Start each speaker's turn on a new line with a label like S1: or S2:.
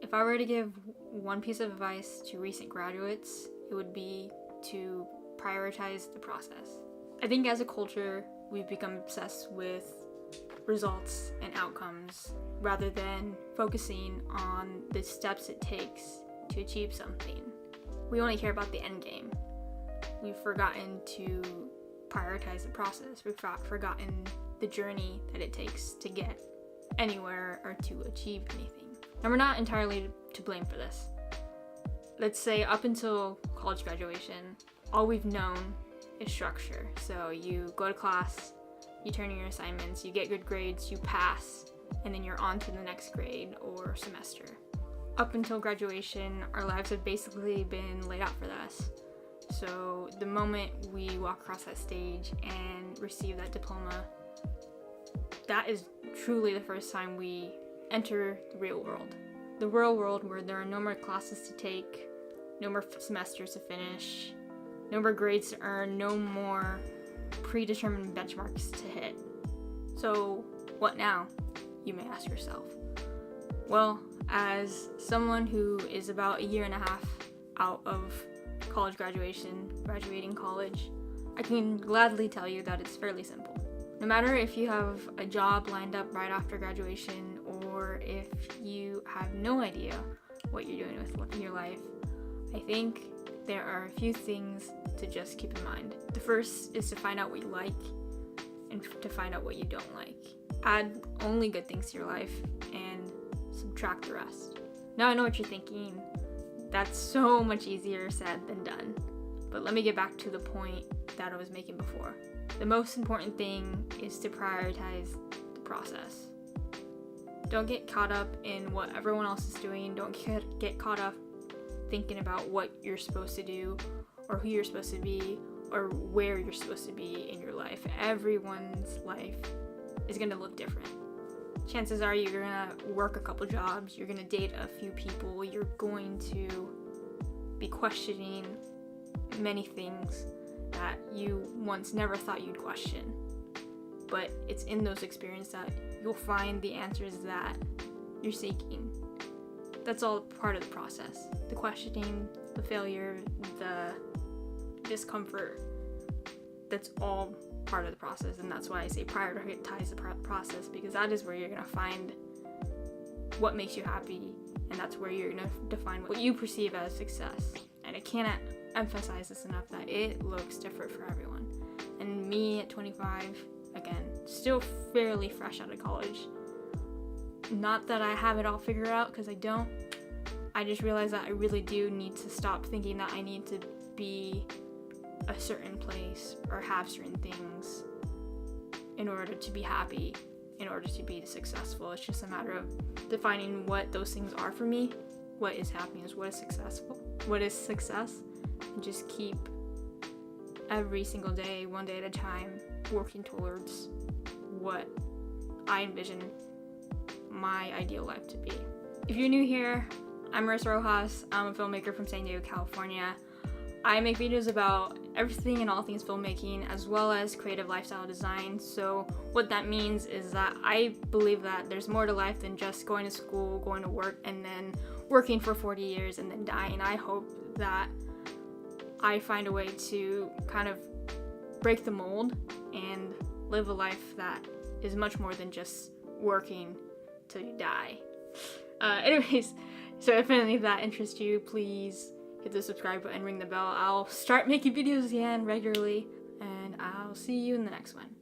S1: If I were to give one piece of advice to recent graduates, it would be to prioritize the process. I think as a culture, we've become obsessed with results and outcomes rather than focusing on the steps it takes to achieve something. We only care about the end game. We've forgotten to prioritize the process. We've forgotten the journey that it takes to get anywhere or to achieve anything. And we're not entirely to blame for this. Let's say up until college graduation, all we've known is structure. So you go to class, you turn in your assignments, you get good grades, you pass, and then you're on to the next grade or semester. Up until graduation, our lives have basically been laid out for us. So the moment we walk across that stage and receive that diploma, that is truly the first time we enter the real world. The real world where there are no more classes to take, no more semesters to finish, no more grades to earn, no more predetermined benchmarks to hit. So what now, you may ask yourself? Well, as someone who is about a year and a half out of college graduating college, I can gladly tell you that it's fairly simple. No matter if you have a job lined up right after graduation or if you have no idea what you're doing with your life, I think there are a few things to just keep in mind. The first is to find out what you like and to find out what you don't like. Add only good things to your life and subtract the rest. Now I know what you're thinking. That's so much easier said than done. But let me get back to the point that I was making before. The most important thing is to prioritize the process. Don't get caught up in what everyone else is doing. Don't get caught up thinking about what you're supposed to do or who you're supposed to be or where you're supposed to be in your life. Everyone's life is going to look different. Chances are you're going to work a couple jobs, you're going to date a few people, you're going to be questioning many things that you once never thought you'd question. But it's in those experiences that you'll find the answers that you're seeking. That's all part of the process. The questioning, the failure, the discomfort, that's all part of the process. And that's why I say prioritize the process, because that is where you're going to find what makes you happy, and that's where you're going to define what you perceive as success. And I cannot emphasize this enough that it looks different for everyone. And me at 25, again, still fairly fresh out of college. Not that I have it all figured out, because I don't. I just realized that I really do need to stop thinking that I need to be a certain place or have certain things in order to be happy, in order to be successful. It's just a matter of defining what those things are for me. What is happiness? What is success? And just keep every single day, one day at a time, working towards what I envision my ideal life to be. If you're new here, I'm Marissa Roxas. I'm a filmmaker from San Diego, California. I make videos about everything and all things filmmaking, as well as creative lifestyle design. So what that means is that I believe that there's more to life than just going to school, going to work, and then working for 40 years and then dying. I hope that I find a way to kind of break the mold and live a life that is much more than just working till you die. Anyways, so if any of that interests you, please hit the subscribe button, ring the bell. I'll start making videos again regularly, and I'll see you in the next one.